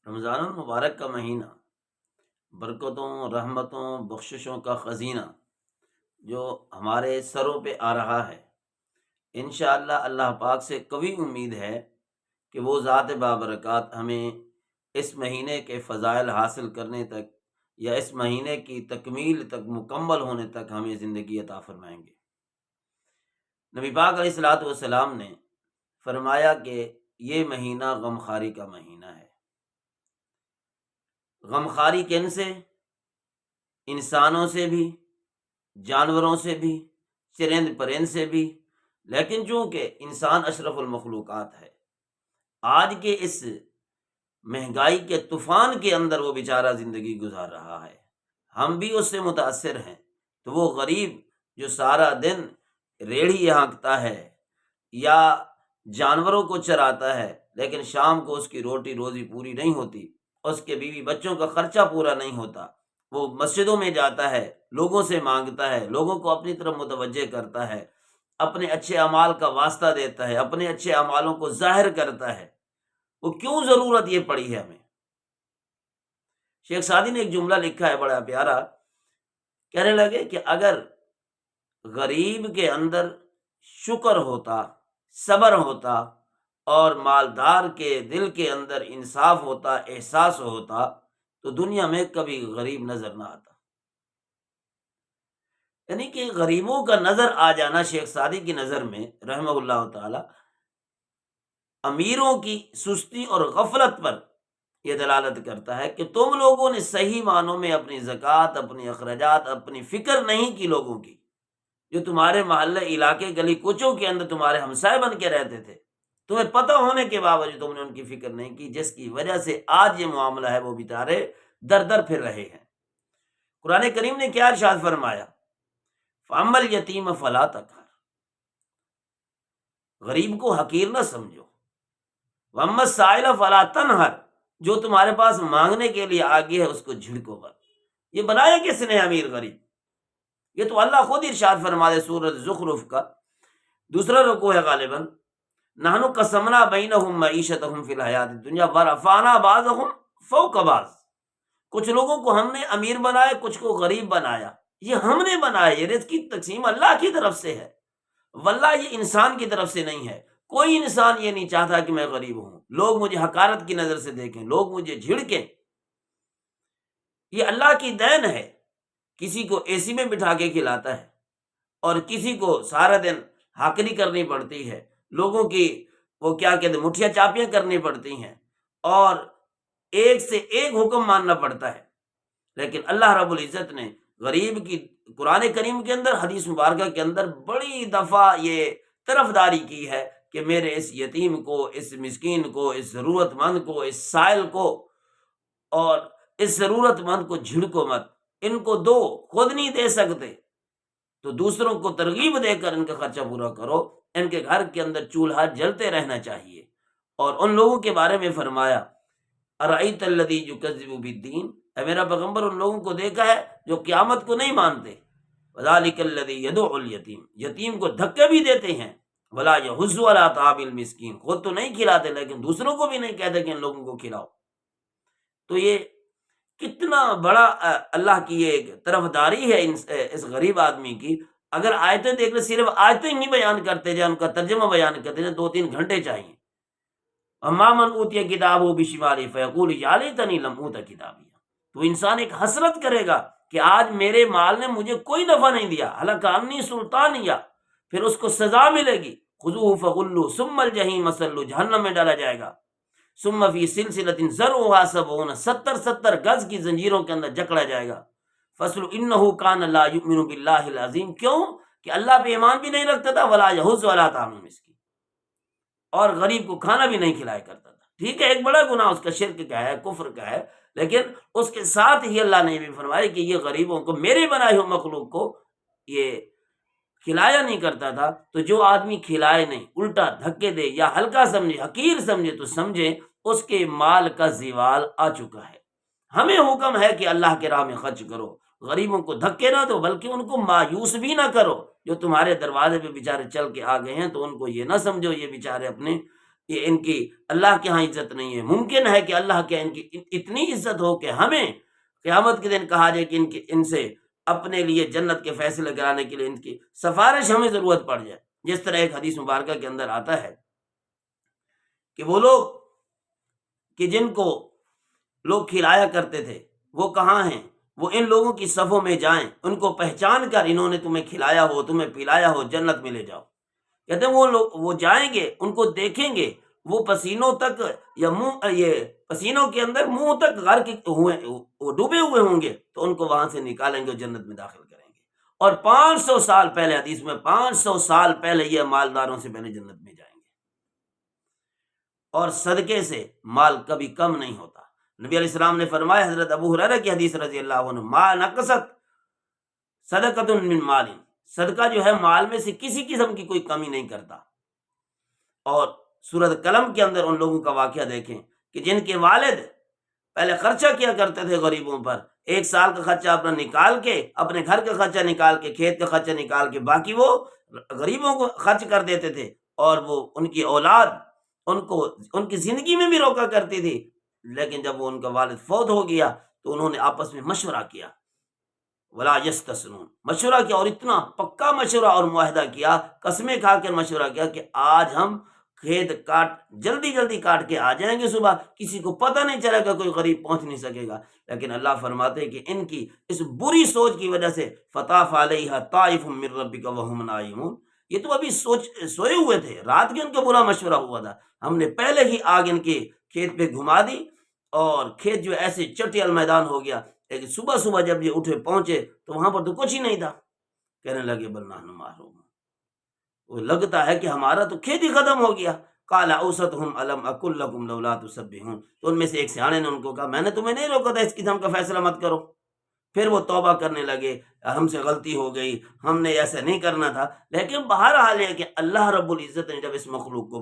رمضان المبارک کا مہینہ برکتوں، رحمتوں، بخششوں کا خزینہ جو ہمارے سروں پہ آ رہا ہے، انشاءاللہ اللہ پاک سے قوی امید ہے کہ وہ ذات بابرکات ہمیں اس مہینے کے فضائل حاصل کرنے تک یا اس مہینے کی تکمیل تک، مکمل ہونے تک ہمیں زندگی عطا فرمائیں گے۔ نبی پاک علیہ الصلوۃ والسلام نے فرمایا کہ یہ مہینہ غمخاری کا مہینہ ہے۔ غمخاری کن سے؟ انسانوں سے بھی، جانوروں سے بھی، چرند پرند سے بھی، لیکن چونکہ انسان اشرف المخلوقات ہے، آج کے اس مہنگائی کے طوفان کے اندر وہ بیچارہ زندگی گزار رہا ہے، ہم بھی اس سے متاثر ہیں۔ تو وہ غریب جو سارا دن ریڑھی ہانکتا ہے یا جانوروں کو چراتا ہے، لیکن شام کو اس کی روٹی روزی پوری نہیں ہوتی، اس کے بیوی بچوں کا خرچہ پورا نہیں ہوتا، وہ مسجدوں میں جاتا ہے، لوگوں سے مانگتا ہے، لوگوں کو اپنی طرف متوجہ کرتا ہے، اپنے اچھے اعمال کا واسطہ دیتا ہے، اپنے اچھے اعمالوں کو ظاہر کرتا ہے، وہ کیوں ضرورت یہ پڑی ہے ہمیں؟ شیخ سعدی نے ایک جملہ لکھا ہے بڑا پیارا، کہنے لگے کہ اگر غریب کے اندر شکر ہوتا، صبر ہوتا، اور مالدار کے دل کے اندر انصاف ہوتا، احساس ہوتا، تو دنیا میں کبھی غریب نظر نہ آتا۔ یعنی کہ غریبوں کا نظر آ جانا شیخ سعدی کی نظر میں رحمہ اللہ تعالی امیروں کی سستی اور غفلت پر یہ دلالت کرتا ہے کہ تم لوگوں نے صحیح معنوں میں اپنی زکوٰۃ، اپنی اخراجات، اپنی فکر نہیں کی لوگوں کی، جو تمہارے محلے، علاقے، گلی کوچوں کے اندر تمہارے ہمسائے بن کے رہتے تھے، تمہیں پتہ ہونے کے باوجود تم نے ان کی فکر نہیں کی، جس کی وجہ سے آج یہ معاملہ ہے، وہ بیچارے در در پھر رہے ہیں۔ قرآن کریم نے کیا ارشاد فرمایا؟ فَأَمَّا الْيَتِيمَ فَلَا تَقْهَرْ، غریب کو حقیر نہ سمجھو، وَأَمَّا السَّائِلَ فَلَا تَنْهَرْ، جو تمہارے پاس مانگنے کے لیے آگے ہے اس کو جھڑکو مت۔ یہ بنایا کس نے امیر غریب؟ یہ تو اللہ خود ارشاد فرما دے سورۃ زخرف کا دوسرا رکوع ہے غالباً، نحن قسمنا بینہم معیشتہم فی الحیات الدنیا ورفعنا بعضہم فوق بعض، کچھ لوگوں کو ہم نے امیر بنایا، کچھ کو غریب بنایا، یہ ہم نے بنایا، یہ رزق کی تقسیم اللہ کی طرف سے ہے، واللہ یہ انسان کی طرف سے نہیں ہے۔ کوئی انسان یہ نہیں چاہتا کہ میں غریب ہوں، لوگ مجھے حقارت کی نظر سے دیکھیں، لوگ مجھے جھڑکیں، یہ اللہ کی دین ہے۔ کسی کو اے سی میں بٹھا کے کھلاتا ہے، اور کسی کو سارا دن ہاکری کرنی پڑتی ہے، لوگوں کی وہ کیا کہتے ہیں مٹھیاں چاپیاں کرنی پڑتی ہیں، اور ایک سے ایک حکم ماننا پڑتا ہے۔ لیکن اللہ رب العزت نے غریب کی قرآن کریم کے اندر، حدیث مبارکہ کے اندر بڑی دفعہ یہ طرفداری کی ہے کہ میرے اس یتیم کو، اس مسکین کو، اس ضرورت مند کو، اس سائل کو اور اس ضرورت مند کو جھڑکو مت، ان کو دو، خود نہیں دے سکتے تو دوسروں کو ترغیب دے کر ان کا خرچہ پورا کرو، ان کے گھر کے اندر چولہا جلتے رہنا چاہیے۔ اور ان لوگوں کے بارے میں فرمایا ارأیت الذی یکذب بالدین، اے میرا پیغمبر ان لوگوں کو دیکھا ہے جو قیامت کو نہیں مانتے، وذالک الذی یدع الیتیم، یتیم کو دھکے بھی دیتے ہیں، ولا یحض علی طعام المسکین، خود تو نہیں کھلاتے لیکن دوسروں کو بھی نہیں کہتے کہ ان لوگوں کو کھلاؤ۔ تو یہ کتنا بڑا اللہ کی یہ طرفداری ہے اس غریب آدمی کی۔ اگر آیتیں دیکھ لیں، صرف آیتیں ہی بیان کرتے جائیں، ان کا ترجمہ بیان کرتے جائیں، 2-3 گھنٹے چاہیے۔ اما من اوتی کتابہ بشمالہ فیقول یا لیتنی لم اوت کتابیہ، تو انسان ایک حسرت کرے گا کہ آج میرے مال نے مجھے کوئی نفع نہیں دیا، ہلک عنی سلطانیہ، پھر اس کو سزا ملے گی، خذوہ فغلوہ ثم الجحیم صلوہ، جہنم میں ڈالا جائے گا، ثم فی سلسلۃ ذرعھا 70 گز کی زنجیروں کے اندر جکڑا جائے گا، فصل انہ کان لا یؤمن باللہ العظیم، کیوں کہ اللہ پہ ایمان بھی نہیں رکھتا تھا، ولا یحض علی طعام المسکین، اور غریب کو کھانا بھی نہیں کھلایا کرتا تھا۔ ٹھیک ہے، ایک بڑا گناہ اس کا شرک کا ہے، کفر کا ہے، لیکن اس کے ساتھ ہی اللہ نے یہ بھی فرمایا کہ یہ غریبوں کو، میرے بنائے ہوئے مخلوق کو یہ کھلایا نہیں کرتا تھا۔ تو جو آدمی کھلائے نہیں، الٹا دھکے دے یا ہلکا سمجھے، حقیر سمجھے، تو سمجھے اس کے مال کا زوال آ چکا ہے۔ ہمیں حکم ہے کہ اللہ کے راہ میں خرچ کرو، غریبوں کو دھکے نہ دو، بلکہ ان کو مایوس بھی نہ کرو۔ جو تمہارے دروازے پہ بیچارے چل کے آ گئے ہیں تو ان کو یہ نہ سمجھو یہ بیچارے اپنے یہ ان کی اللہ کے ہاں عزت نہیں ہے۔ ممکن ہے کہ اللہ کے ان کی اتنی عزت ہو کہ ہمیں قیامت کے دن کہا جائے کہ ان سے اپنے لیے جنت کے فیصلے کرانے کے لیے ان کی سفارش ہمیں ضرورت پڑ جائے۔ جس طرح ایک حدیث مبارکہ کے اندر آتا ہے کہ وہ لوگ کہ جن کو لوگ کھلایا کرتے تھے وہ کہاں ہیں، وہ ان لوگوں کی صفوں میں جائیں، ان کو پہچان کر انہوں نے تمہیں کھلایا ہو، تمہیں پلایا ہو، جنت میں لے جاؤ۔ کہتے ہیں وہ لوگ وہ جائیں گے، ان کو دیکھیں گے، وہ پسینوں تک یا منہ یہ پسینوں کے اندر منہ تک غرق ہوئے وہ ڈوبے ہوئے ہوں گے، تو ان کو وہاں سے نکالیں گے اور جنت میں داخل کریں گے۔ اور 500 سال پہلے، حدیث میں 500 سال پہلے یہ مالداروں سے پہلے جنت میں جائیں گے۔ اور صدقے سے مال کبھی کم نہیں ہوتا۔ نبی علیہ السلام نے فرمایا، حضرت ابو ہریرہ کی حدیث رضی اللہ عنہ، ما نقصت صدقۃ من مال، صدقہ جو ہے مال میں سے کسی قسم کی کوئی کمی نہیں کرتا۔ اور سورۃ قلم کے اندر ان لوگوں کا واقعہ دیکھیں کہ جن کے والد پہلے خرچہ کیا کرتے تھے غریبوں پر، 1 سال کا خرچہ اپنا نکال کے، اپنے گھر کا خرچہ نکال کے، کھیت کا خرچہ نکال کے، باقی وہ غریبوں کو خرچ کر دیتے تھے، اور وہ ان کی اولاد ان کو ان کی زندگی میں بھی روکا کرتی تھی۔ لیکن جب وہ ان کا والد فوت ہو گیا تو انہوں نے آپس میں مشورہ کیا، ولا یستثنون، مشورہ کیا، اور اتنا پکا مشورہ اور معاہدہ کیا، قسمیں کھا کر مشورہ کیا کہ آج ہم کھیت کاٹ جلدی جلدی کاٹ کے آ جائیں گے، صبح کسی کو پتہ نہیں چلے گا، کوئی غریب پہنچ نہیں سکے گا۔ لیکن اللہ فرماتے ہیں کہ ان کی اس بری سوچ کی وجہ سے فطاف علیہا طائف من ربک وہم نائمون، یہ تو ابھی سوئے ہوئے تھے، رات کے ان کا برا مشورہ ہوا تھا، ہم نے پہلے ہی آگ ان کے کھیت پہ گھما دی، اور کھیت جو ایسے چٹیل میدان ہو گیا۔ لیکن صبح صبح جب یہ اٹھے پہنچے تو وہاں پر تو کچھ ہی نہیں تھا۔ کہنے لگے بل نحن محروم، وہ لگتا ہے کہ ہمارا تو کھیت ہی ختم ہو گیا۔ قال اوسطهم الم اقل لكم لولا تسبحون، تو ان میں سے ایک سیانے نے ان کو کہا، میں نے تمہیں نہیں روکا تھا اس قسم کا فیصلہ مت کرو۔ پھر وہ توبہ کرنے لگے، ہم سے غلطی ہو گئی، ہم نے ایسا نہیں کرنا تھا۔ لیکن بہرحال ہے کہ اللہ رب العزت نے جب اس مخلوق کو